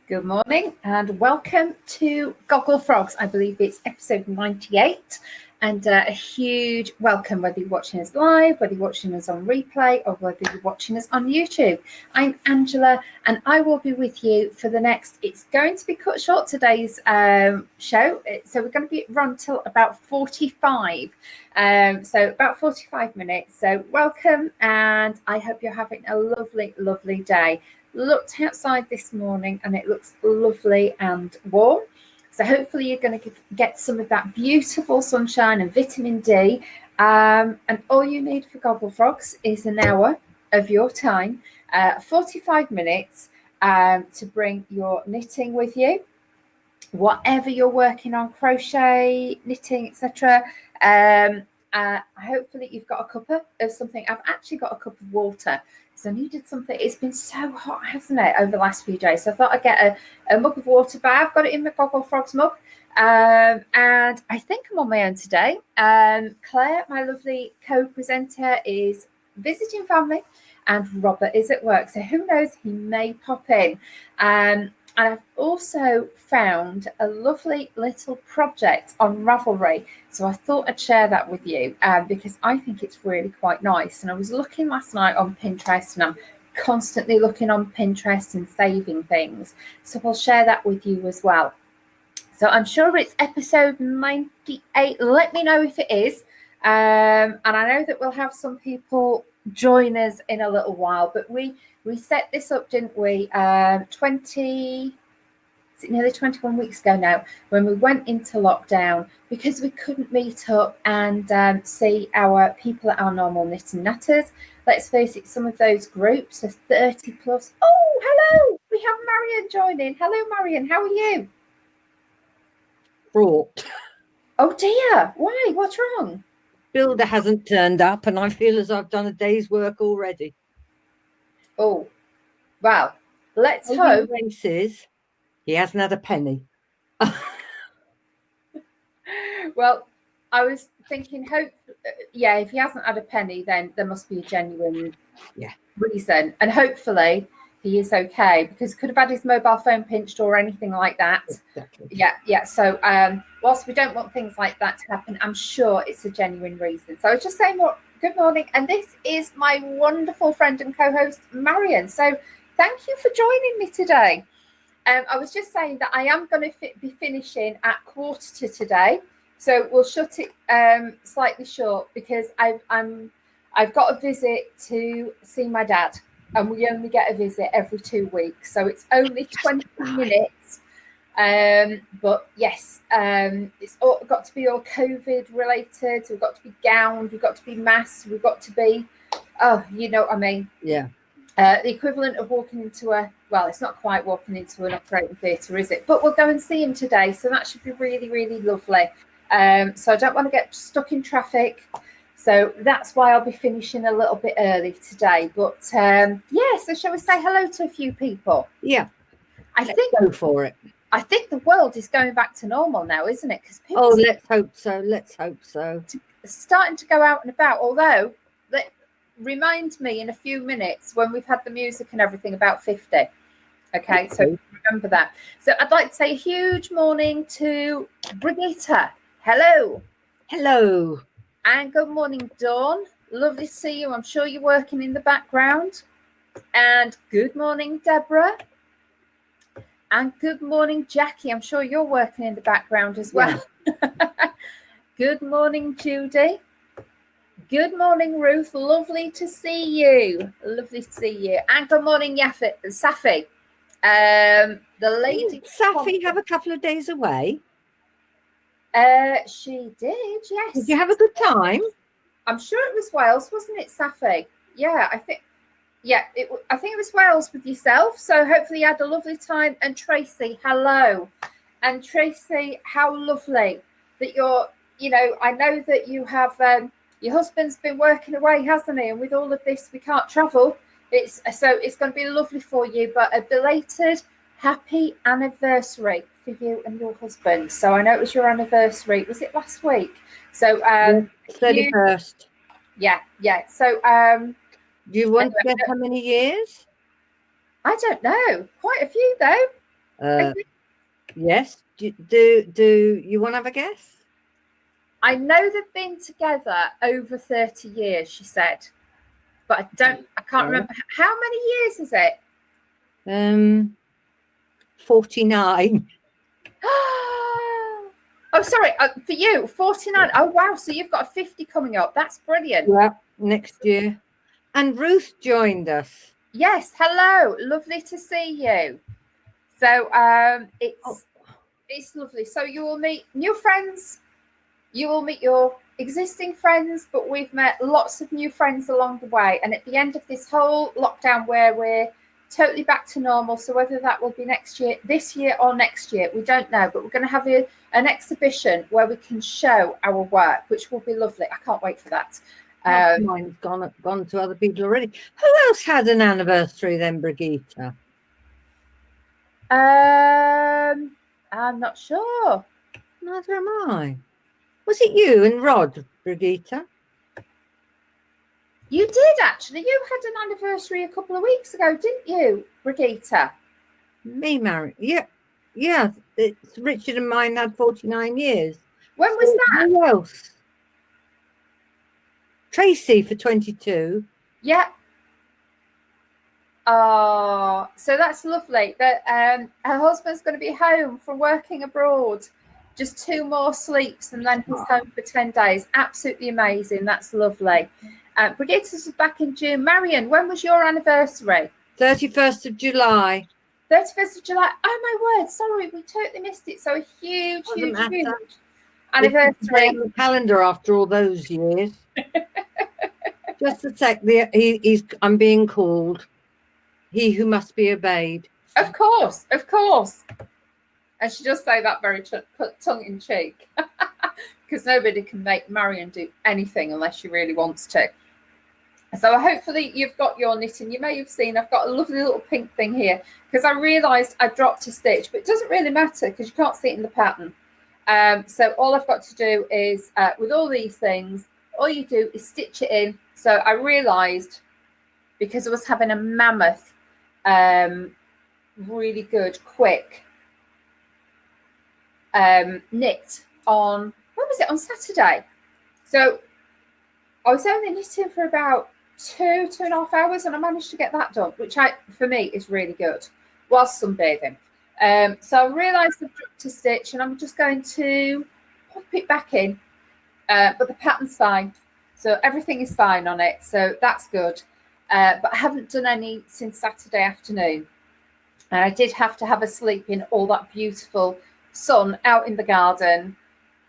Good morning and welcome to Gogglefrogs. I believe it's episode 98, and a huge welcome whether you're watching us live, whether you're watching us on replay, or whether you're watching us on YouTube. I'm Angela and I will be with you for the next, it's going to be cut short today's show, so we're going to be run till about 45. So about 45 minutes. So welcome, and I hope you're having a lovely day. Looked outside this morning and it looks lovely and warm, so hopefully you're going to get some of that beautiful sunshine and vitamin D, and all you need for Gogglefrogs is an hour of your time, 45 minutes, to bring your knitting with you, whatever you're working on, crochet, knitting, etc. Hopefully you've got a cuppa of something. I've actually got a cup of water, so I needed something. It's been so hot, hasn't it, over the last few days? So I thought I'd get a mug of water, but I've got it in my Gogglefrogs mug. And I think I'm on my own today. Claire, my lovely co-presenter, is visiting family, and Robert is at work. So who knows, he may pop in. And I've also found a lovely little project on Ravelry. So I thought I'd share that with you because I think it's really quite nice. And I was looking last night on Pinterest, and I'm constantly looking on Pinterest and saving things. So I'll share that with you as well. So I'm sure it's episode 98. Let me know if it is. And I know that we'll have some people join us in a little while, but we set this up, didn't we, nearly 21 weeks ago now, when we went into lockdown, because we couldn't meet up and see our people at our normal knit and natters. Let's face it, some of those groups are 30 plus. Oh, hello, we have Marion joining. Hello, Marion, how are you? Fraught. Oh dear, why? What's wrong? Builder hasn't turned up, and I feel as I've done a day's work already. Oh, well, let's hope. Races, he hasn't had a penny. Well, I was thinking, if he hasn't had a penny, then there must be a genuine reason, and hopefully he is okay, because could have had his mobile phone pinched or anything like that. Exactly. Yeah. So whilst we don't want things like that to happen, I'm sure it's a genuine reason. So I was just saying, good morning, and this is my wonderful friend and co-host Marion. So thank you for joining me today. I was just saying that I am going to be finishing at 1:45 today, so we'll shut it slightly short, because I've got a visit to see my dad, and we only get a visit every 2 weeks, so it's only 20 minutes. But yes, it's all got to be all COVID related. So we've got to be gowned, we've got to be masked, we've got to be, you know what I mean? Yeah. The equivalent of walking into it's not quite walking into an operating theatre, is it? But we'll go and see him today, so that should be really lovely. So I don't want to get stuck in traffic, so that's why I'll be finishing a little bit early today. But so shall we say hello to a few people? Yeah, Let's go for it. I think the world is going back to normal now, isn't it? Because people let's hope so. Starting to go out and about, although remind me in a few minutes when we've had the music and everything about 50. Okay, so remember that. So I'd like to say a huge morning to Brigitta. Hello. And good morning, Dawn. Lovely to see you. I'm sure you're working in the background. And good morning, Deborah. And good morning, Jackie. I'm sure you're working in the background as well. Yeah. Good morning, Judy. Good morning, Ruth. Lovely to see you. And good morning, Safi. The lady. Safi have a couple of days away? She did, yes. Did you have a good time? I'm sure it was Wales, wasn't it, Safi? Yeah, I think it was Wales with yourself. So hopefully you had a lovely time. And Tracy, hello. And Tracy, how lovely that I know that you have. Your husband's been working away, hasn't he? And with all of this, we can't travel. It's going to be lovely for you. But a belated happy anniversary for you and your husband. So I know it was your anniversary. Was it last week? So 31st. Yeah. So do you want to guess how many years? I don't know. Quite a few though. Okay. Yes. Do you want to have a guess? I know they've been together over 30 years, she said, but I can't remember. How many years is it? 49. Oh, sorry. For you, 49. Oh, wow. So you've got a 50 coming up. That's brilliant. Yeah, next year. And Ruth joined us. Yes. Hello. Lovely to see you. So it's lovely. So you will meet new friends. You will meet your existing friends, but we've met lots of new friends along the way. And at the end of this whole lockdown, where we're totally back to normal, so whether that will be this year or next year, we don't know. But we're going to have an exhibition where we can show our work, which will be lovely. I can't wait for that. Mine's gone to other people already. Who else had an anniversary then, Brigitte? I'm not sure. Neither am I. Was it you and Rod, Brigitte? You did actually. You had an anniversary a couple of weeks ago, didn't you, Brigitte? Me married. Yeah. Yeah. It's Richard and mine had 49 years. When was that? Who else? Tracy for 22. Yeah. Oh, so that's lovely. That her husband's going to be home from working abroad. Just 2 more sleeps and then he's home for 10 days. Absolutely amazing. That's lovely. Brigitte was back in June. Marion, when was your anniversary? 31st of July. 31st of July. Oh, my word. Sorry, we totally missed it. So a huge anniversary. On the calendar after all those years. Just a sec. I'm being called. He who must be obeyed. Of course. And she does say that very tongue in cheek, because nobody can make Marion do anything unless she really wants to. So hopefully you've got your knitting. You may have seen I've got a lovely little pink thing here, because I realised I dropped a stitch, but it doesn't really matter because you can't see it in the pattern. So all I've got to do is, with all these things, all you do is stitch it in. So I realised, because I was having a mammoth, really good, quick knit on, when was it, on Saturday? So I was only knitting for about 2.5 hours, and I managed to get that done, which for me is really good, whilst sunbathing. So I realised I've dropped a stitch, and I'm just going to pop it back in, but the pattern's fine, so everything is fine on it, so that's good. But I haven't done any since Saturday afternoon, and I did have to have a sleep in all that beautiful sun out in the garden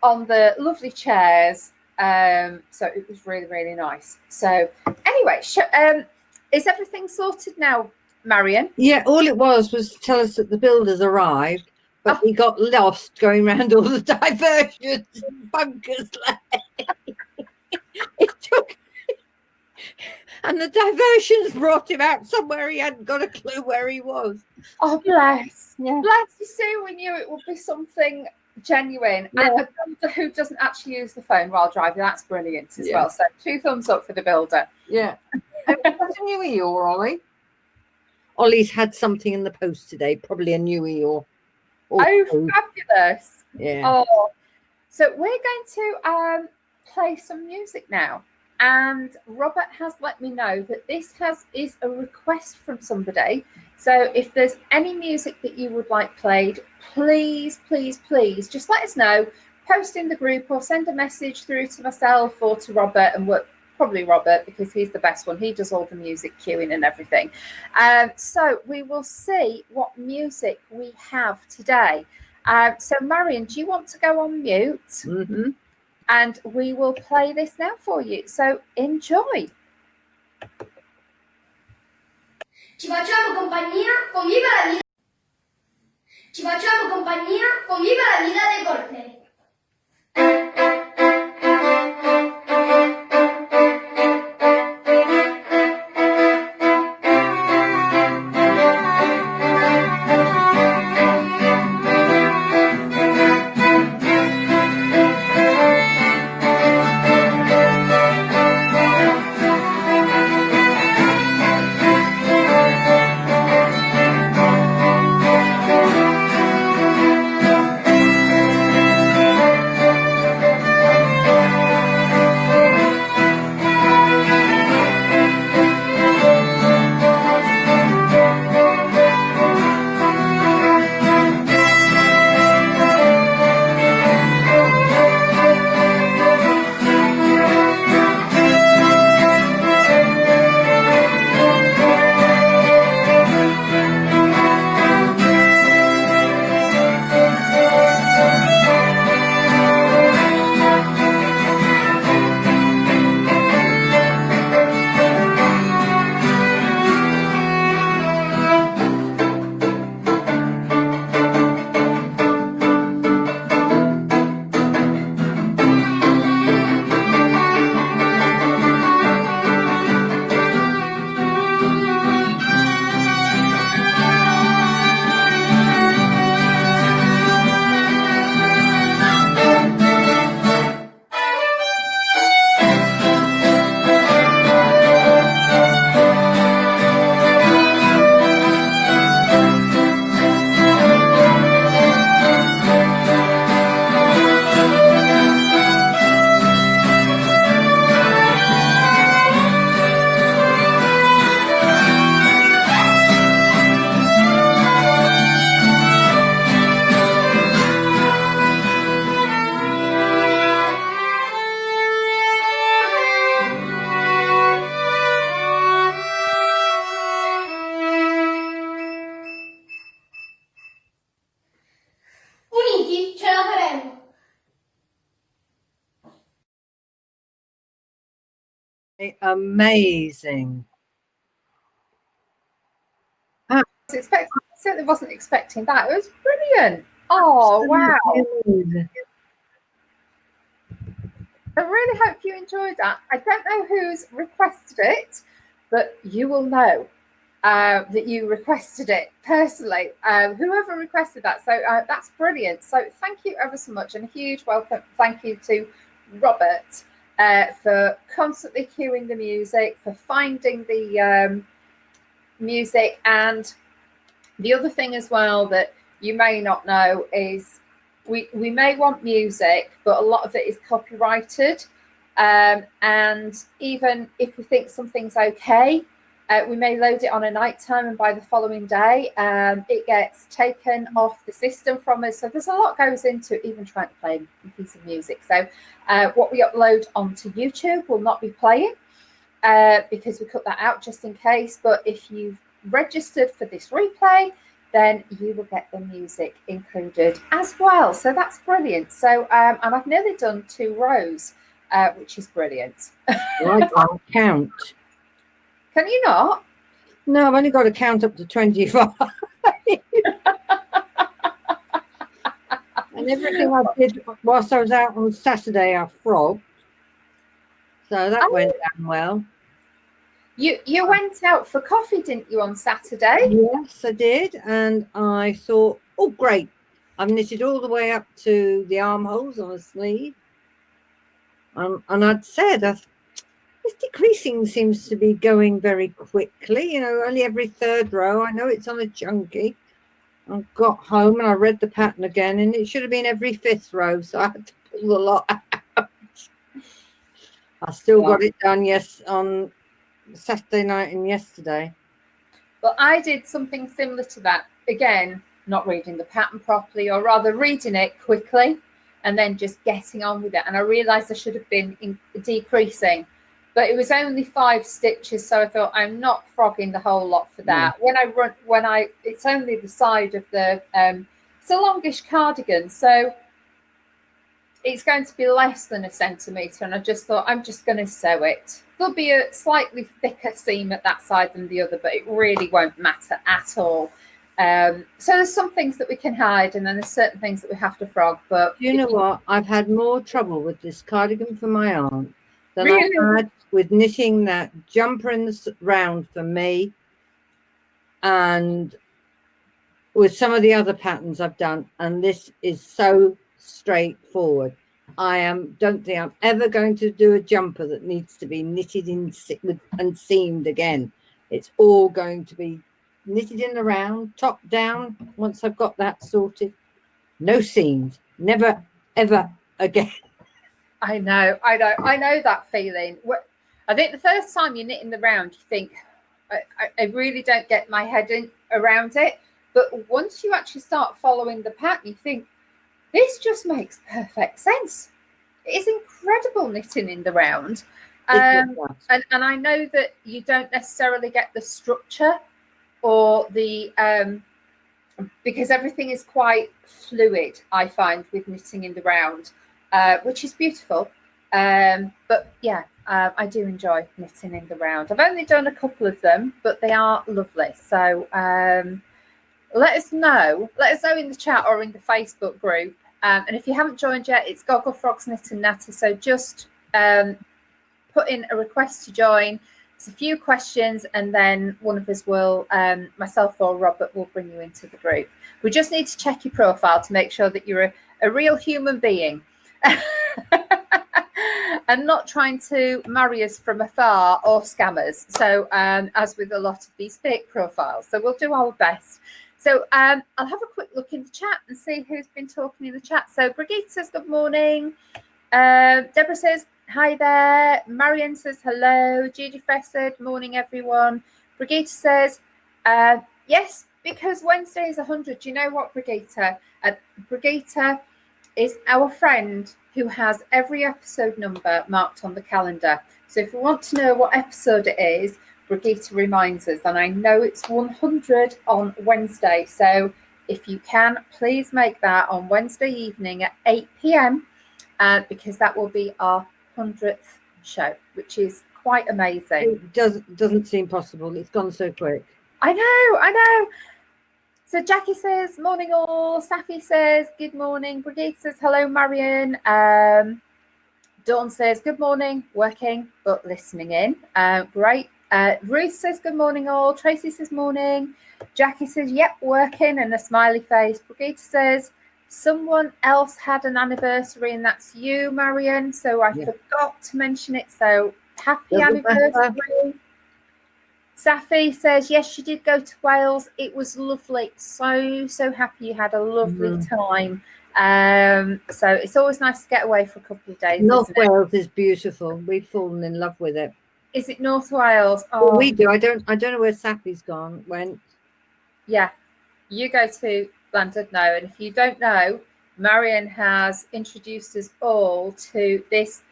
on the lovely chairs. So it was really, really nice. So anyway, is everything sorted now, Marion? Yeah, all it was to tell us that the builders arrived, but we got lost going around all the diversions and bunkers. It took, and the diversions brought him out somewhere he hadn't got a clue where he was. Oh, bless. Yeah. Bless you, Sue. We knew it would be something genuine. Yeah. And a builder who doesn't actually use the phone while driving, that's brilliant as well. So 2 thumbs up for the builder. Yeah. What's a new Eeyore, Ollie? Ollie's had something in the post today, probably a new Eeyore. Oh, fabulous. Yeah. Oh, so we're going to play some music now. And Robert has let me know that this is a request from somebody. So if there's any music that you would like played, please, please, please, just let us know. Post in the group or send a message through to myself or to Robert, and probably Robert, because he's the best one. He does all the music queuing and everything. So we will see what music we have today. So Marion, do you want to go on mute? Mm-hmm. And we will play this now for you. So enjoy. Ci facciamo compagnia con Viva la Vita. Ci facciamo compagnia con Viva la Vita dei Coldplay. amazing. Certainly wasn't expecting that. It was brilliant. Oh, wow. Absolutely. I really hope you enjoyed that. I don't know who's requested it, but you will know that you requested it personally. Whoever requested that. So that's brilliant. So thank you ever so much, and a huge welcome. Thank you to Robert for constantly cueing the music, for finding the music. And the other thing as well that you may not know is we may want music, but a lot of it is copyrighted. And even if we think something's okay, we may load it on a night time, and by the following day, it gets taken off the system from us. So there's a lot goes into even trying to play a piece of music. So what we upload onto YouTube will not be playing because we cut that out just in case. But if you've registered for this replay, then you will get the music included as well. So that's brilliant. So and I've nearly done 2 rows, which is brilliant. Well, I can't count. Can you not? No, I've only got to count up to 25. And everything I did whilst I was out on Saturday, I frogged. So that went down well. You went out for coffee, didn't you, on Saturday? Yes, I did. And I thought, oh, great. I've knitted all the way up to the armholes on the sleeve. And I'd said, this decreasing seems to be going very quickly, only every 3rd row. I know it's on a chunky. I got home and I read the pattern again, and it should have been every 5th row. So I had to pull the lot out. I still got it done, on Saturday night and yesterday. Well, I did something similar to that. Again, not reading the pattern properly, or rather reading it quickly and then just getting on with it. And I realized I should have been decreasing, but it was only 5 stitches. So I thought, I'm not frogging the whole lot for that. It's only the side of the, it's a longish cardigan. So it's going to be less than 1 centimetre. And I just thought, I'm just going to sew it. There'll be a slightly thicker seam at that side than the other, but it really won't matter at all. So there's some things that we can hide, and then there's certain things that we have to frog. But you know what? I've had more trouble with this cardigan for my aunt than really? I had with knitting that jumper in the round for me, and with some of the other patterns I've done. And this is so straightforward. Don't think I'm ever going to do a jumper that needs to be knitted in and seamed again. It's all going to be knitted in the round, top down. Once I've got that sorted, no seams, never ever again. I know that feeling. I think the first time you knit in the round, you think, I really don't get my head around it. But once you actually start following the pattern, you think, this just makes perfect sense. It is incredible knitting in the round. And I know that you don't necessarily get the structure or the because everything is quite fluid, I find, with knitting in the round, which is beautiful. But yeah, I do enjoy knitting in the round. I've only done a couple of them, but they are lovely. So let us know in the chat or in the Facebook group. And if you haven't joined yet, it's Gogglefrogs Knit and Natter. So just put in a request to join. It's a few questions, and then one of us will, myself or Robert, will bring you into the group. We just need to check your profile to make sure that you're a real human being and not trying to marry us from afar or scammers. So as with a lot of these fake profiles. So we'll do our best. So I'll have a quick look in the chat and see who's been talking in the chat. So Brigitte says good morning. Deborah says hi there. Marion says hello. Judy Fresh said morning everyone. Brigitte says yes, because Wednesday is 100. Do you know what, Brigitte? Brigitte is our friend who has every episode number marked on the calendar. So if you want to know what episode it is, Brigitte reminds us, and I know it's 100 on Wednesday. So if you can, please make that on Wednesday evening at 8 p.m. Because that will be our 100th show, which is quite amazing. It doesn't seem possible. It's gone so quick. I know. So Jackie says, morning all. Safi says, good morning. Brigitte says, hello, Marion. Dawn says, good morning, working, but listening in. Great. Ruth says, good morning all. Tracy says, morning. Jackie says, yep, working, and a smiley face. Brigitte says, someone else had an anniversary, and that's you, Marion. So I forgot to mention it. So happy anniversary. Safi says, yes, she did go to Wales. It was lovely. So happy you had a lovely time. So it's always nice to get away for a couple of days. North Wales is beautiful. We've fallen in love with it. Is it North Wales? Oh, well, we do. I don't know where Safi's went. Yeah, you go to Llandudno, and if you don't know, Marion has introduced us all to this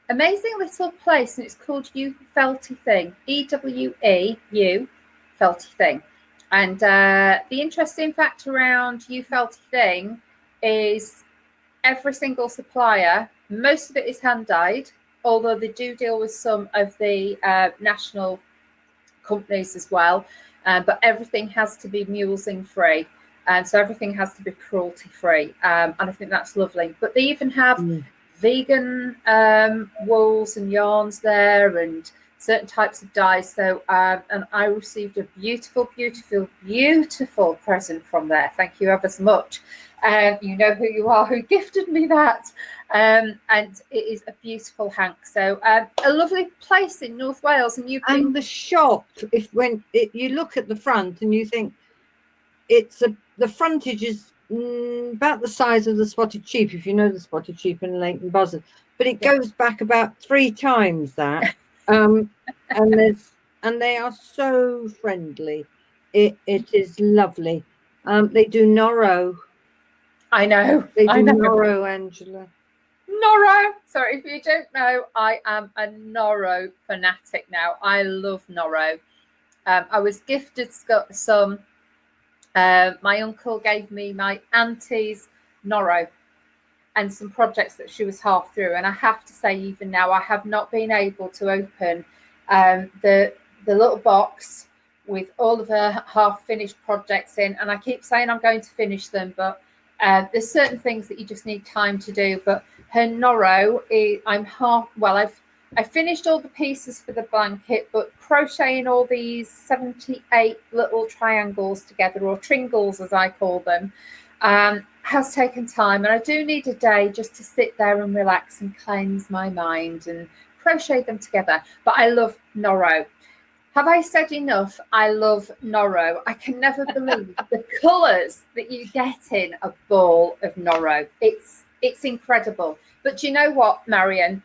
amazing little place, and it's called You Felty Thing. EWEU Felty Thing. And the interesting fact around You Felty Thing is every single supplier, most of it is hand dyed, although they do deal with some of the national companies as well. But everything has to be mulesing free. And so everything has to be cruelty free. And I think that's lovely. But they even have vegan wools and yarns there, and certain types of dyes. So and I received a beautiful present from there. Thank you ever so much. You know who you are, who gifted me that. And it is a beautiful hank. So a lovely place in North Wales. And the shop, you look at the front and you think the frontage is about the size of the Spotted Sheep, if you know the Spotted Sheep in Leighton Buzzard, but it goes back about 3 times that. And they are so friendly. It is lovely. They do Norro. I know. They do Norro, Angela. Norro. Sorry, if you don't know, I am a Norro fanatic now. I love Norro. I was gifted some. My uncle gave me my auntie's Norro and some projects that she was half through. And I have to say, even now, I have not been able to open the little box with all of her half-finished projects in. And I keep saying I'm going to finish them, but there's certain things that you just need time to do. But her Norro, I finished all the pieces for the blanket, but crocheting all these 78 little triangles together, or tringles as I call them, has taken time. And I do need a day just to sit there and relax and cleanse my mind and crochet them together. But I love Norro. Have I said enough? I love Norro. I can never believe the colours that you get in a ball of Norro. It's incredible. But do you know what, Marion?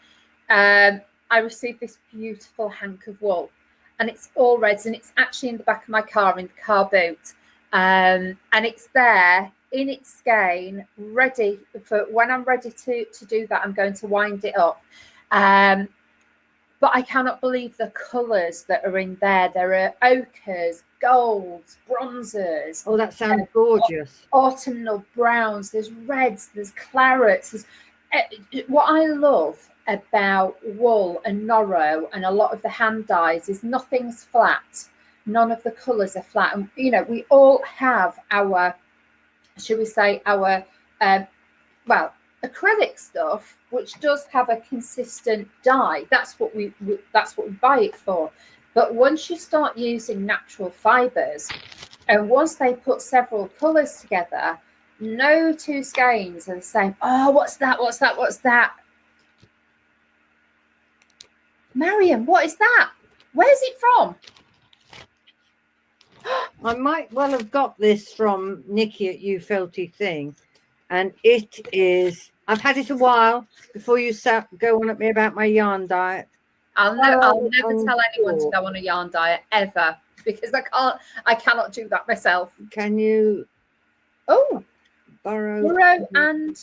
I received this beautiful hank of wool, and it's all reds, and it's actually in the back of my car, in the car boot. And it's there in its skein, ready for when I'm ready to do that. I'm going to wind it up. But I cannot believe the colours that are in there. There are ochres, golds, bronzes. Oh, that sounds gorgeous. Autumnal browns, there's reds, there's clarets. What I love about wool and Norro and a lot of the hand dyes is nothing's flat. None of the colours are flat. And, we all have our, should we say, our, acrylic stuff, which does have a consistent dye. That's what we buy it for. But once you start using natural fibres, and once they put several colours together, no two skeins are the same. Oh, what's that? Marion, what is that? Where's it from? I might well have got this from Nikki at You Felty Thing. And it is, I've had it a while before you go on at me about my yarn diet. I'll never tell anyone to go on a yarn diet ever, because I cannot do that myself. Can you? Oh, burrow and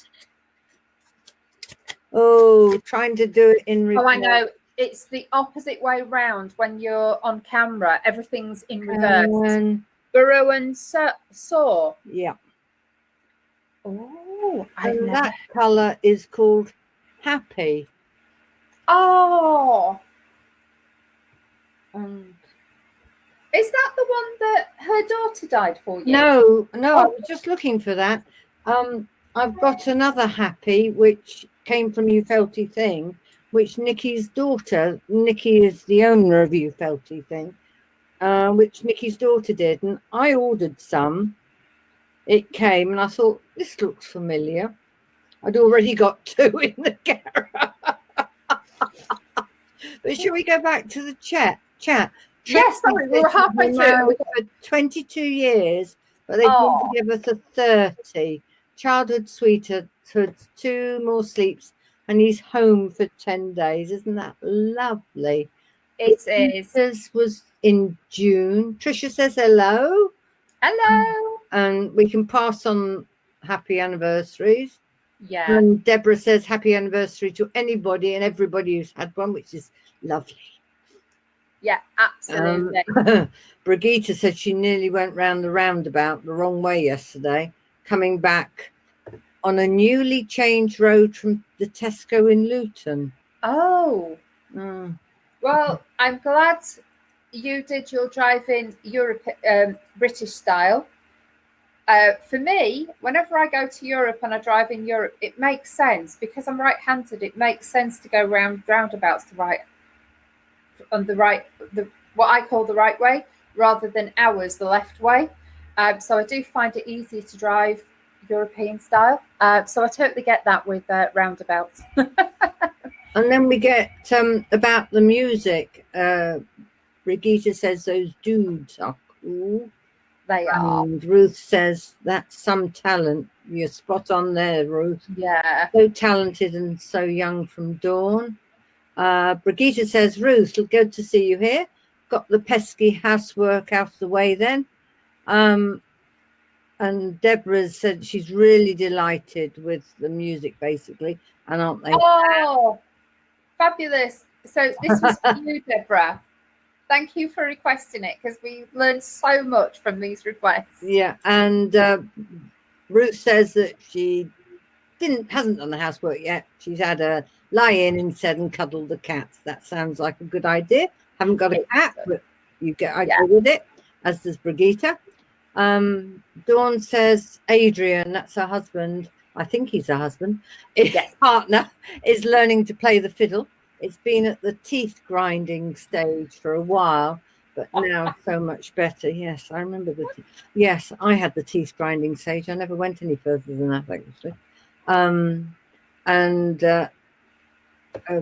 trying to do it in reverse. Oh, I know. It's the opposite way round. When you're on camera, everything's in reverse. Burrow and saw. Yeah. Oh, that colour is called Happy. Oh, Is that the one that her daughter died for you? No, I was just looking for that. I've got another happy, which came from You Felty Thing, which Nikki's daughter, Nikki is the owner of You Felty Thing, which Nikki's daughter did. And I ordered some. It came and I thought, this looks familiar. I'd already got 2 in the garage. But should we go back to the chat? Yes, sorry, we were halfway through. For 22 years, but they've been together for 30. Childhood sweetheart, 2 more sleeps, and he's home for 10 days. Isn't that lovely? It is. This was in June. Trisha says hello. Hello. And we can pass on happy anniversaries. Yeah. And Deborah says happy anniversary to anybody and everybody who's had one, which is lovely. Yeah, absolutely. Brigitte said she nearly went round the roundabout the wrong way yesterday, coming back on a newly changed road from the Tesco in Luton. Oh. Well, I'm glad you did your driving British style. For me, whenever I go to Europe and I drive in Europe, it makes sense because I'm right-handed. It makes sense to go round roundabouts what I call the right way, rather than ours, the left way. So I do find it easier to drive European style. So I totally get that with roundabouts. And then we get about the music. Brigitte says those dudes are cool. They are. And Ruth says that's some talent. You're spot on there, Ruth. Yeah. So talented and so young from Dawn. Brigitte says, Ruth, good to see you here. Got the pesky housework out of the way then. And Deborah said she's really delighted with the music, basically. And aren't they? Oh, fabulous. So this was for you, Deborah. Thank you for requesting it because we learned so much from these requests. Yeah, and Ruth says that she hasn't done the housework yet. She's had a lie in instead and cuddle the cat. That sounds like a good idea. Haven't got a cat, but I go with it, as does Brigitte. Dawn says Adrian, that's her husband. I think he's her husband. His partner is learning to play the fiddle. It's been at the teeth grinding stage for a while, but now so much better. Yes, I remember yes, I had the teeth grinding stage. I never went any further than that, actually.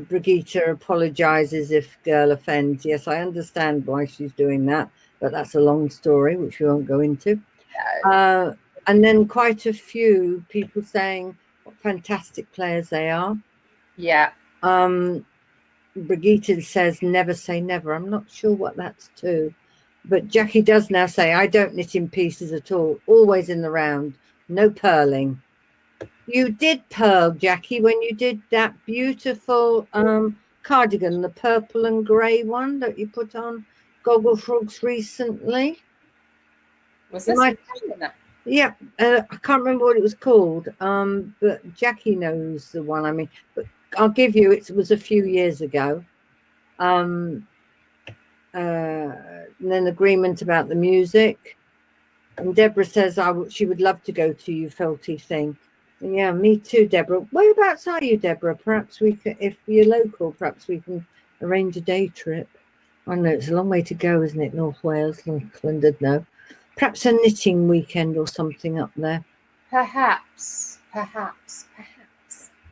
Brigitte apologizes if girl offends. Yes, I understand why she's doing that, but that's a long story, which we won't go into. And then quite a few people saying what fantastic players they are. Yeah. Brigitte says never say never. I'm not sure what that's to, but Jackie does now say I don't knit in pieces at all, always in the round, no purling. You did purl, Jackie, when you did that beautiful cardigan, the purple and grey one that you put on Gogglefrogs recently. Was this? Yeah, I can't remember what it was called, but Jackie knows the one I mean. But I'll give you, it was a few years ago. And then agreement about the music. And Deborah says she would love to go to You Felty Thing. Yeah, me too, Deborah. Whereabouts are you, Deborah? Perhaps we can, if you're local, perhaps we can arrange a day trip. I know it's a long way to go, isn't it? North Wales, London, no. Perhaps a knitting weekend or something up there. Perhaps.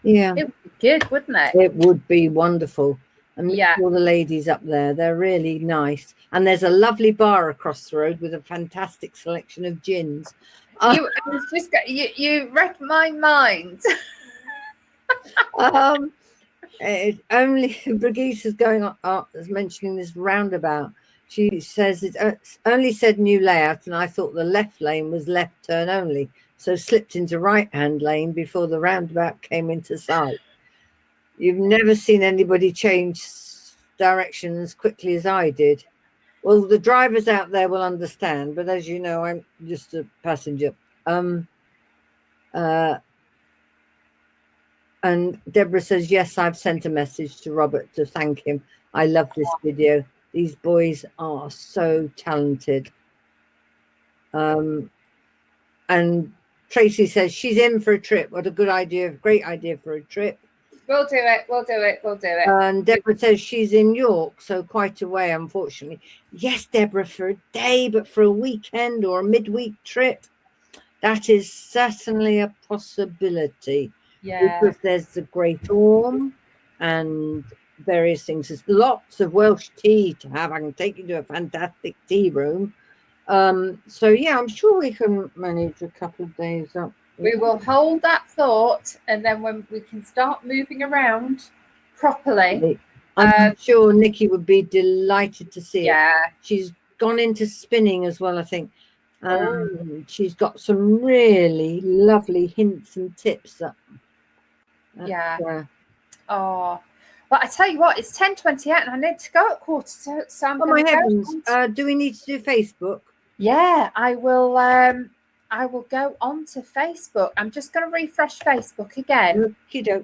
Yeah. It would be good, wouldn't it? It would be wonderful. And all the ladies up there, they're really nice. And there's a lovely bar across the road with a fantastic selection of gins. You read my mind. Only Brigitte is going on, is mentioning this roundabout. She says it's only said new layout, and I thought the left lane was left turn only, so slipped into right-hand lane before the roundabout came into sight. You've never seen anybody change direction as quickly as I did. Well, the drivers out there will understand, but as you know, I'm just a passenger. And Deborah says, yes, I've sent a message to Robert to thank him. I love this video. These boys are so talented. And Tracy says she's in for a trip. What a good idea. Great idea for a trip. We'll do it. We'll do it. We'll do it. And Deborah says she's in York, so quite away, unfortunately. Yes, Deborah, for a day, but for a weekend or a midweek trip, that is certainly a possibility. Yeah. Because there's the Great Orme and various things. There's lots of Welsh tea to have. I can take you to a fantastic tea room. So yeah, I'm sure we can manage a couple of days up. We will hold that thought, and then when we can start moving around properly. I'm sure Nikki would be delighted to see it. Yeah. She's gone into spinning as well, I think. She's got some really lovely hints and tips. Yeah. Oh, but I tell you what, it's 10:28 and I need to go at quarter to. So I'm my heavens! Do we need to do Facebook? Yeah, I will. I will go on to Facebook. I'm just going to refresh Facebook again.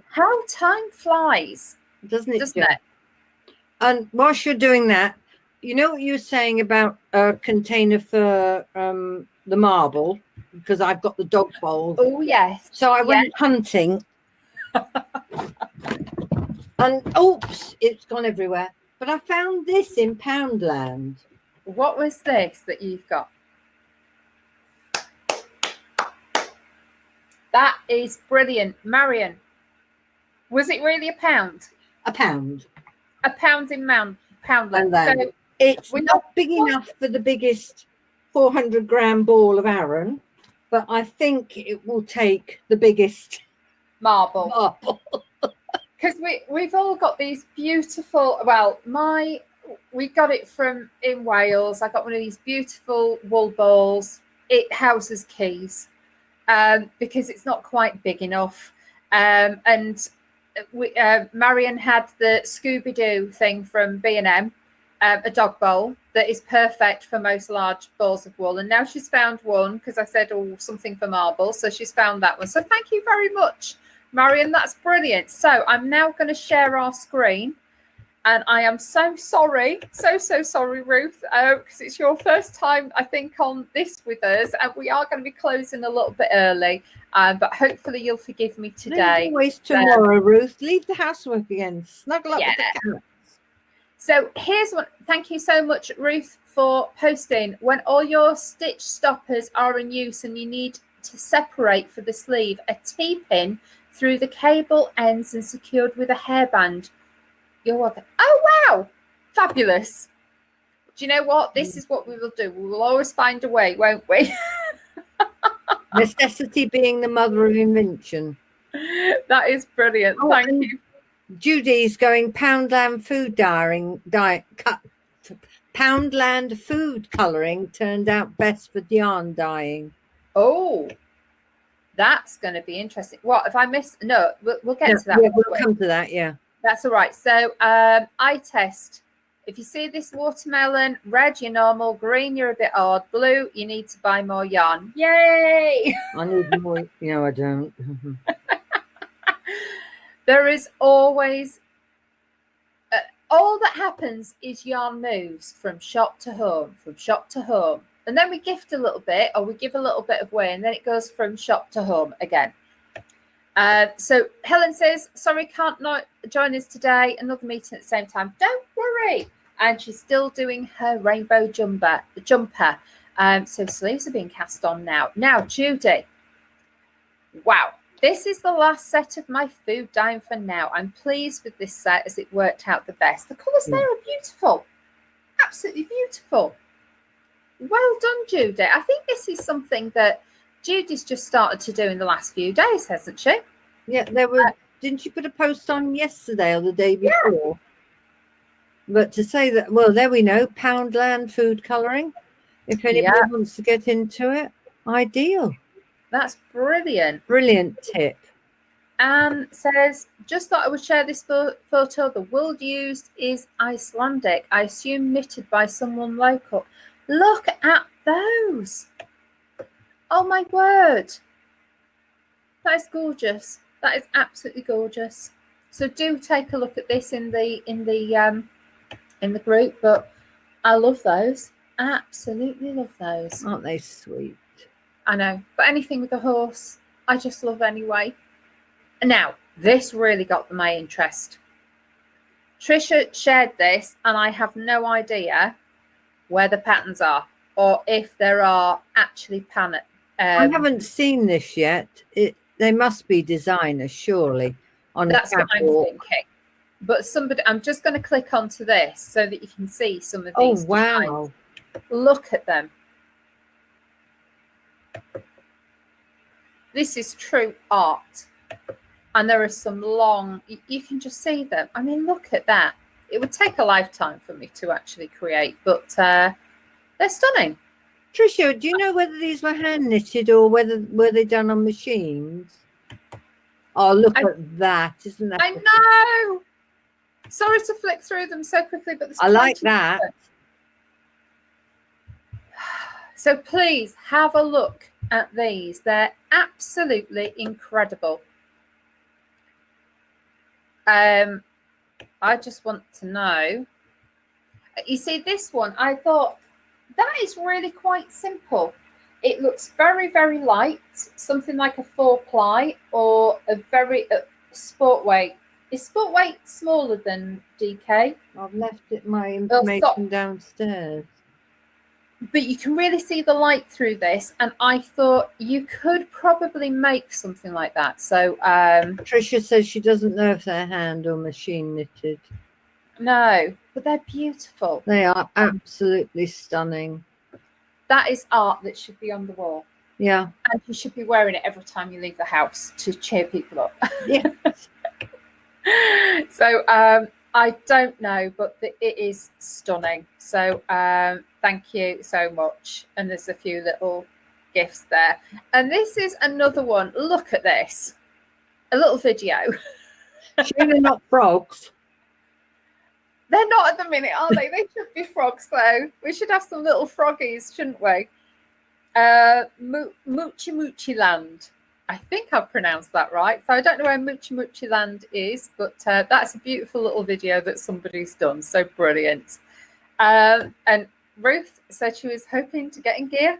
How time flies, doesn't it? And whilst you're doing that, you know what you were saying about a container for the marble, because I've got the dog bowl. Oh yes. So I went hunting, and oops, it's gone everywhere. But I found this in Poundland. What was this that you've got? That is brilliant, Marion. Was it really a pound? A pound. A pound in Poundland. So it's not big enough for the biggest 400-gram ball of Arran, but I think it will take the biggest marble. Because we've all got these beautiful. Well, we got it from in Wales. I got one of these beautiful wool balls. It houses keys. Because it's not quite big enough. And Marion had the Scooby-Doo thing from B&M, a dog bowl that is perfect for most large balls of wool. And now she's found one, because I said, something for marble. So she's found that one. So thank you very much, Marion. That's brilliant. So I'm now going to share our screen. And I am so sorry, so sorry, Ruth, because it's your first time, I think, on this with us. And we are going to be closing a little bit early, but hopefully you'll forgive me today. Always tomorrow, Ruth. Leave the housework again. Snuggle up with the cats. So here's one. Thank you so much, Ruth, for posting. When all your stitch stoppers are in use and you need to separate for the sleeve, a T-pin through the cable ends and secured with a hairband. You're welcome. Oh, wow. Fabulous. Do you know what? This is what we will do. We will always find a way, won't we? Necessity being the mother of invention. That is brilliant. Thank you. Judy's going Poundland food Poundland food colouring turned out best for yarn dyeing. Oh, that's going to be interesting. What if I missed? No, we'll get to that. Yeah, we'll come to that. Yeah. That's all right. So eye test. If you see this watermelon, red, you're normal. Green, you're a bit odd. Blue, you need to buy more yarn. Yay! I need more. No, I don't. There is always... all that happens is yarn moves from shop to home, from shop to home. And then we gift a little bit, or we give a little bit away, and then it goes from shop to home again. So Helen says, sorry, can't not join us today. Another meeting at the same time. Don't worry. And she's still doing her rainbow jumper. So sleeves are being cast on now. Now, Judy. Wow. This is the last set of my food dyeing for now. I'm pleased with this set as it worked out the best. The colours there are beautiful. Absolutely beautiful. Well done, Judy. I think this is something that Judy's just started to do in the last few days, hasn't she? Yeah, there were. Didn't you put a post on yesterday or the day before? Yeah. But to say that, well, there we know, Poundland food colouring. If anybody wants to get into it, ideal. That's brilliant. Brilliant tip. Anne says, just thought I would share this photo. The wool used is Icelandic. I assume knitted by someone local. Look at those. Oh my word. That is gorgeous. That is absolutely gorgeous. So do take a look at this in the group. But I love those. Absolutely love those. Aren't they sweet? I know. But anything with a horse, I just love anyway. Now, this really got my interest. Trisha shared this, and I have no idea where the patterns are or if there are actually I haven't seen this yet. They must be designers, surely, on a that's what I'm catwalk. thinking. But I'm just going to click onto this so that you can see some of Oh, these wow. designs. Look at them. This is true art. And there are some long, you can just see them. I mean, look at that. It would take a lifetime for me to actually create, but they're stunning. Tricia, do you know whether these were hand knitted or were they done on machines? Oh, look at that. Isn't that? I know. Sorry to flick through them so quickly, but I like that. So please have a look at these. They're absolutely incredible. I just want to know. You see, this one, I thought that is really quite simple. It looks very, very light, something like a 4-ply or a very sport weight. Is sport weight smaller than DK? I've left my information downstairs. But you can really see the light through this, and I thought you could probably make something like that. So Tricia says she doesn't know if they're hand or machine knitted. No, but they're beautiful. They are absolutely stunning. That is art that should be on the wall. Yeah. And you should be wearing it every time you leave the house to cheer people up. Yeah. So I don't know, but it is stunning. So thank you so much. And there's a few little gifts there. And this is another one. Look at this. A little video. Surely not frogs. They're not at the minute, are they? They should be frogs, though. We should have some little froggies, shouldn't we? Moochie Moochie Land. I think I've pronounced that right. So I don't know where Moochie Moochie Land is, but that's a beautiful little video that somebody's done. So brilliant. And Ruth said she was hoping to get in gear,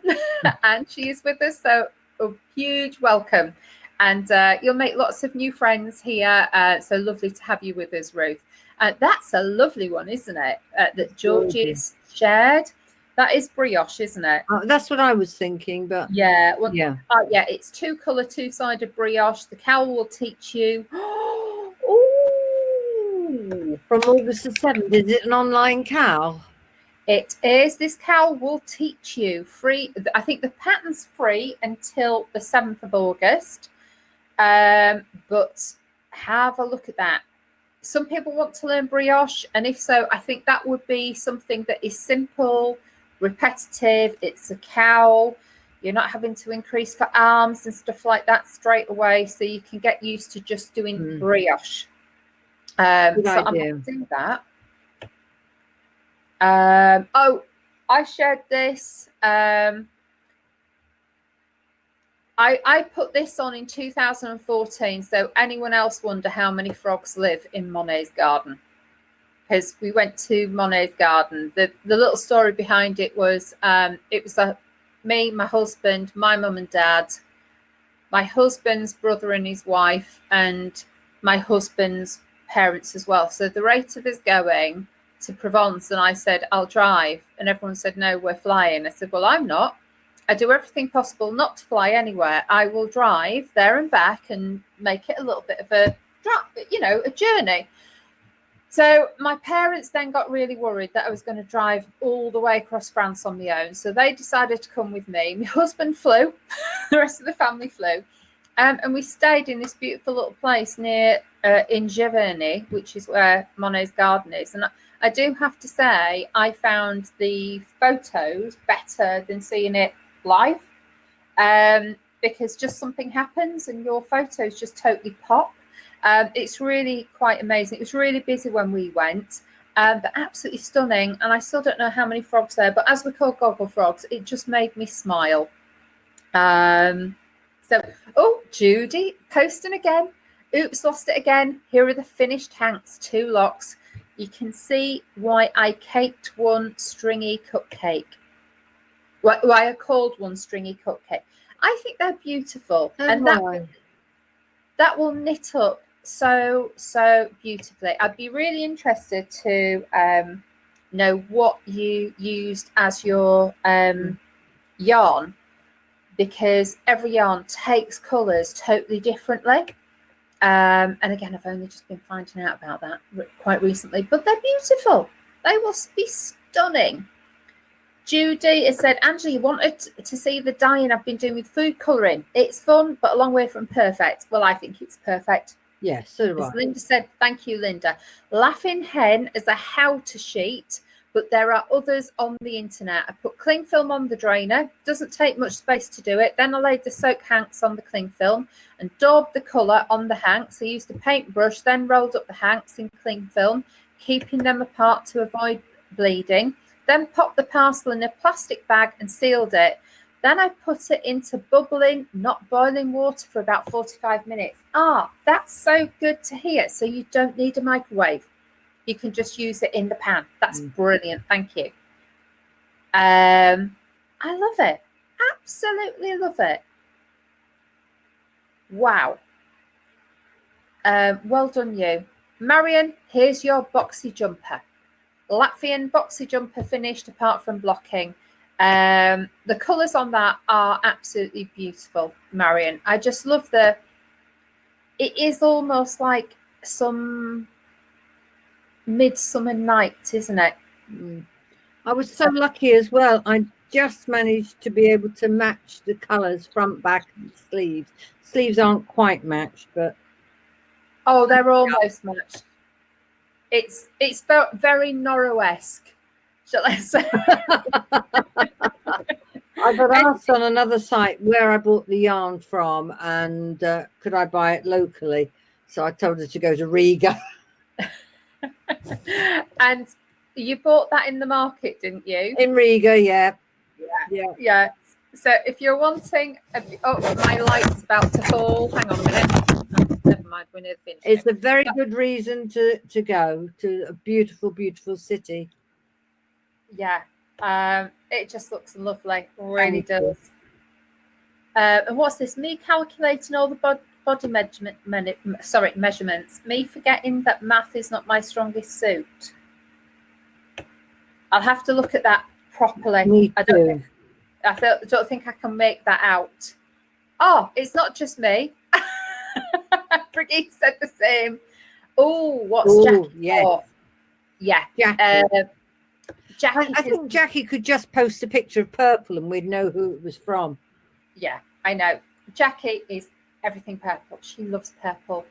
and she is with us. So a huge welcome. And you'll make lots of new friends here. So lovely to have you with us, Ruth. That's a lovely one, isn't it? That Georgie's shared. That is brioche, isn't it? That's what I was thinking, but yeah, well, yeah, it's 2-color, 2-sided brioche. The cowl will teach you. Ooh, from August the 7th. Is it an online cowl? It is. This cowl will teach you free. I think the pattern's free until the 7th of August. But have a look at that. Some people want to learn brioche, and if so, I think that would be something that is simple, repetitive. It's a cowl. You're not having to increase for arms and stuff like that straight away, so you can get used to just doing brioche. So I'm going to do that. I shared this. I put this on in 2014, so anyone else wonder how many frogs live in Monet's garden? Because we went to Monet's garden. The little story behind it was me, my husband, my mum and dad, my husband's brother and his wife, and my husband's parents as well. So the rate of us going to Provence, and I said, I'll drive. And everyone said, no, we're flying. I said, well, I'm not. I do everything possible not to fly anywhere. I will drive there and back and make it a little bit of a journey. So my parents then got really worried that I was going to drive all the way across France on my own. So they decided to come with me. My husband flew, the rest of the family flew. And we stayed in this beautiful little place near in Giverny, which is where Monet's garden is. And I do have to say, I found the photos better than seeing it live, because just something happens and your photos just totally pop. It's really quite amazing. It was really busy when we went, but absolutely stunning. And I still don't know how many frogs there, but as we call Gogglefrogs, it just made me smile. Judy posting again. Oops, lost it again. Here are the finished hanks, 2 locks. you can see why I caked one stringy cupcake. Why I called one stringy cupcake. I think they're beautiful, and that will knit up so beautifully. I'd be really interested to know what you used as your yarn, because every yarn takes colours totally differently. And again, I've only just been finding out about that quite recently, but they're beautiful. They will be stunning. Judy has said, Angela, you wanted to see the dyeing I've been doing with food colouring. It's fun, but a long way from perfect. Well, I think it's perfect. Yes, so do I. As Linda said, thank you, Linda. Laughing Hen is a how-to sheet, but there are others on the internet. I put cling film on the drainer. Doesn't take much space to do it. Then I laid the soak hanks on the cling film and daubed the colour on the hanks. I used a paintbrush, then rolled up the hanks in cling film, keeping them apart to avoid bleeding. Then popped the parcel in a plastic bag and sealed it. Then I put it into bubbling, not boiling water for about 45 minutes. That's so good to hear. So you don't need a microwave. You can just use it in the pan. That's brilliant. Thank you. I love it. Absolutely love it. Wow. Well done, you. Marion, here's your boxy jumper. Latvian boxy jumper finished apart from blocking. The colours on that are absolutely beautiful, Marion. I just love it is almost like some midsummer night, isn't it? I was so lucky as well. I just managed to be able to match the colours front, back, and sleeves. Sleeves aren't quite matched, but they're almost matched. It's very Noro-esque, shall I say? I got asked on another site where I bought the yarn from and could I buy it locally. So I told her to go to Riga. And you bought that in the market, didn't you? In Riga, yeah. So if you're wanting, my light's about to fall. Hang on a minute. Never mind, we're near finished. It's a very good reason to go to a beautiful, beautiful city. Yeah, it just looks lovely. Really does. And what's this? Me calculating all the body measurements. Me forgetting that math is not my strongest suit. I'll have to look at that properly. Me too. I don't think I can make that out. Oh, it's not just me. Brigitte said the same. Oh, what's Jackie? Yes. For? Yeah. Jackie. I think Jackie could just post a picture of purple and we'd know who it was from. Yeah, I know. Jackie is everything purple. She loves purple.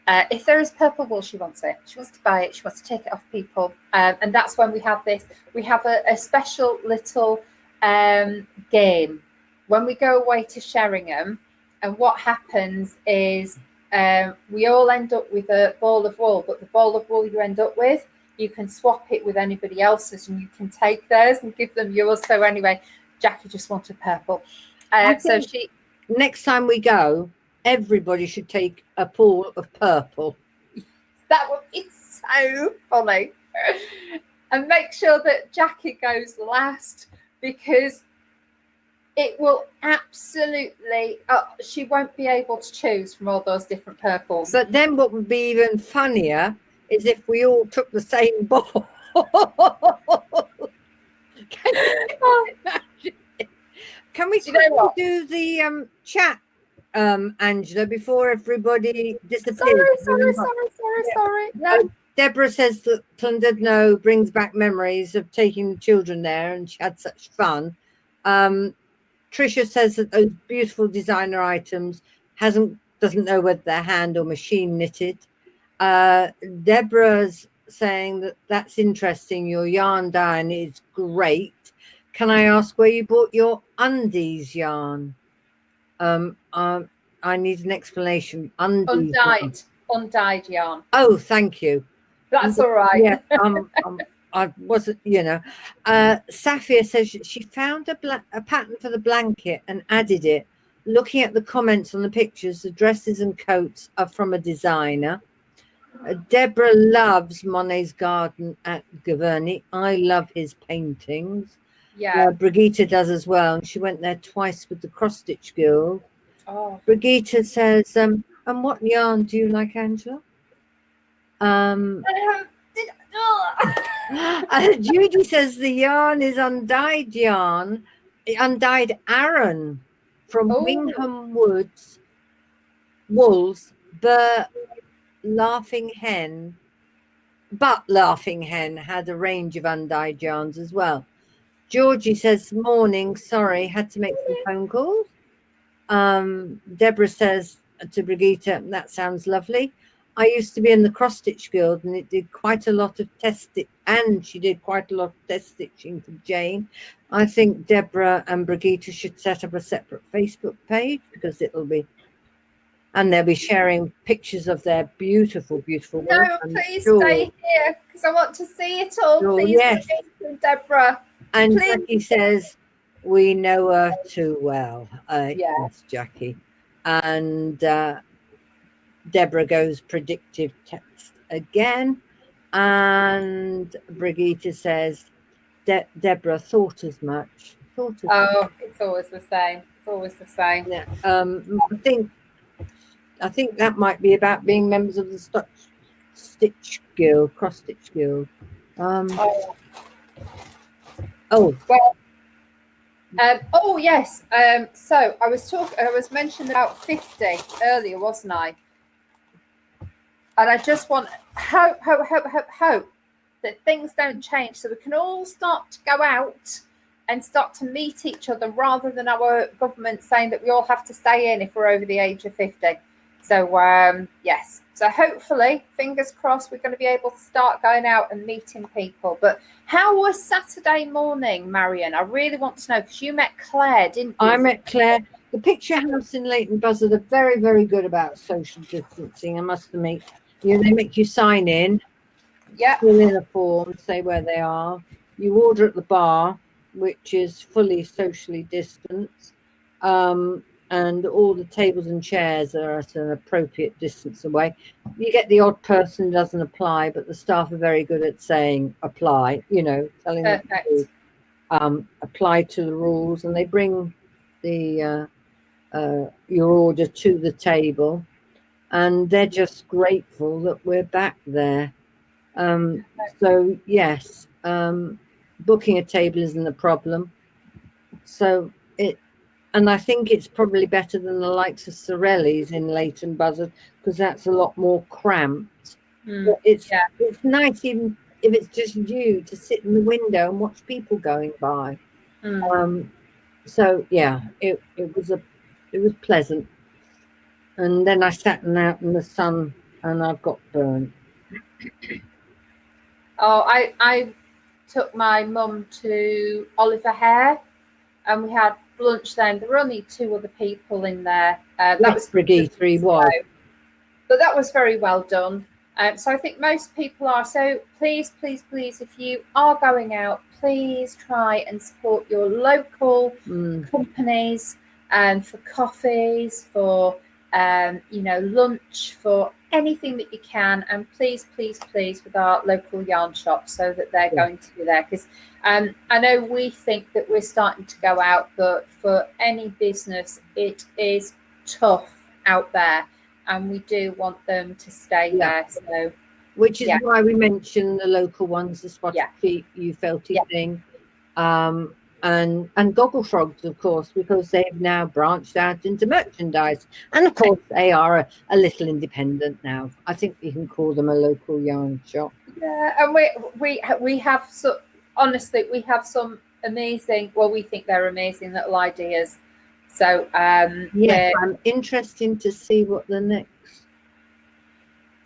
If there is purple wool, she wants it. She wants to buy it. She wants to take it off people. And that's when we have this. We have a special little game when we go away to Sheringham. And what happens is we all end up with a ball of wool. But the ball of wool you end up with, you can swap it with anybody else's and you can take theirs and give them yours. So anyway, Jackie just wanted purple. Next time we go, everybody should take a pool of purple. That would be so funny. And make sure that Jackie goes last, because it will absolutely, she won't be able to choose from all those different purples. But then what would be even funnier is if we all took the same ball. Can we do the chat, Angela, before everybody disappears? Sorry. No. Deborah says that Llandudno brings back memories of taking the children there and she had such fun. Tricia says that those beautiful designer items doesn't know whether they're hand or machine knitted. Deborah's saying that that's interesting. Your yarn dyeing is great. Can I ask where you bought your undies yarn? I need an explanation. Undyed yarn. Oh, thank you. That's all right. Yeah, I wasn't, Safia says she found a pattern for the blanket and added it. Looking at the comments on the pictures, the dresses and coats are from a designer. Deborah loves Monet's garden at Giverny. I love his paintings. Yeah. Brigitte does as well. And she went there twice with the Cross Stitch Guild. Oh. Brigitte says, and what yarn do you like, Angela? Judy says the yarn is undyed yarn, undyed Aran from Wingham Woods, Wools, but Laughing Hen had a range of undyed yarns as well. Georgie says, morning, sorry, had to make some phone calls. Deborah says to Brigitte, that sounds lovely. I used to be in the Cross Stitch Guild and it did quite a lot of she did quite a lot of test stitching for Jane. I think Deborah and Brigitte should set up a separate Facebook page because they'll be sharing pictures of their beautiful, beautiful work. No, please stay here because I want to see it all. Please, yes. Deborah. And please. Jackie says, we know her too well. Yes, Jackie. And Deborah goes predictive text again. And Brigitte says, Deborah thought as much. It's always the same. It's always the same. Yeah. I think that might be about being members of the Stitch Guild, Cross Stitch Guild. Yes. So I was mentioning about 50 earlier, wasn't I? And I just want hope that things don't change so we can all start to go out and start to meet each other rather than our government saying that we all have to stay in if we're over the age of 50. So, yes. So hopefully, fingers crossed, we're going to be able to start going out and meeting people. But how was Saturday morning, Marion? I really want to know because you met Claire, didn't you? I met Claire. The Picture House in Leighton Buzzard are very, very good about social distancing, I must admit. They make you sign in, fill in a form, say where they are. You order at the bar, which is fully socially distanced, and all the tables and chairs are at an appropriate distance away. You get the odd person who doesn't apply, but the staff are very good at saying apply, telling them to apply to the rules, and they bring the your order to the table, and they're just grateful that we're back there. So yes, booking a table isn't a problem. So and I think it's probably better than the likes of Sorelli's in Leighton Buzzard because that's a lot more cramped. But it's nice even if it's just you to sit in the window and watch people going by. So yeah, it was pleasant. And then I sat out in the sun and I've got burnt. I took my mum to Oliver Hare and we had lunch then. There were only 2 other people in there. That was Brigitte 3 was. But that was very well done. So I think most people are. So please, if you are going out, please try and support your local companies for coffees, for lunch, for anything that you can. And please with our local yarn shop so that they're going to be there. Because I know we think that we're starting to go out, but for any business, it is tough out there. And we do want them to stay there. So, which is why we mentioned the local ones, the Spotted Feet, You Felt It thing, and Gogglefrogs, of course, because they've now branched out into merchandise, and of course they are a little independent now. I think you can call them a local yarn shop. Yeah, and we have honestly we have some amazing. Well, we think they're amazing little ideas. So I'm interested to see what the next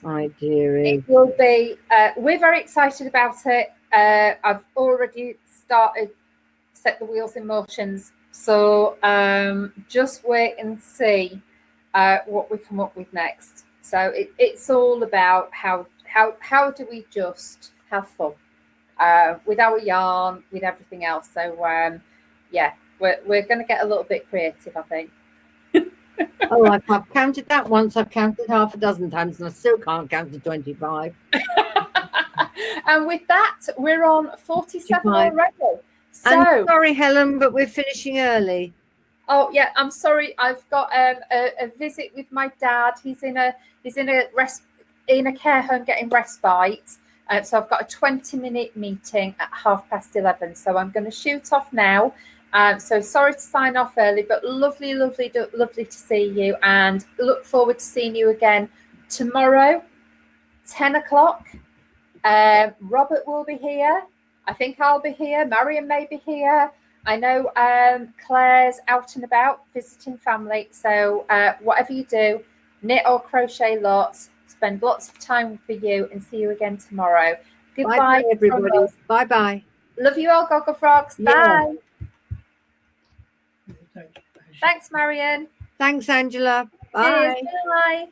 idea is. It will be. We're very excited about it. I've already set the wheels in motions. So just wait and see what we come up with next. So it's all about how do we just have fun with our yarn, with everything else. So we're going to get a little bit creative, I think. Oh, I've counted that once. I've counted half a dozen times, and I still can't count to 25. And with that, we're on 47 already. So, And sorry, Helen, but we're finishing early. oh yeah, I'm sorry. I've got a visit with my dad. He's in a care home getting respite. So I've got a 20-minute meeting at 11:30. So I'm going to shoot off now. So sorry to sign off early, but lovely to see you, and look forward to seeing you again tomorrow, 10 o'clock. Robert will be here. I think I'll be here. Marion may be here. I know Claire's out and about visiting family. So whatever you do, knit or crochet lots, spend lots of time for you, and see you again tomorrow. Goodbye, Bye, everybody. Bye. Love you all, Gogglefrogs. Yeah. Bye. Thanks, Marion. Thanks, Angela. Cheers. Bye. Bye.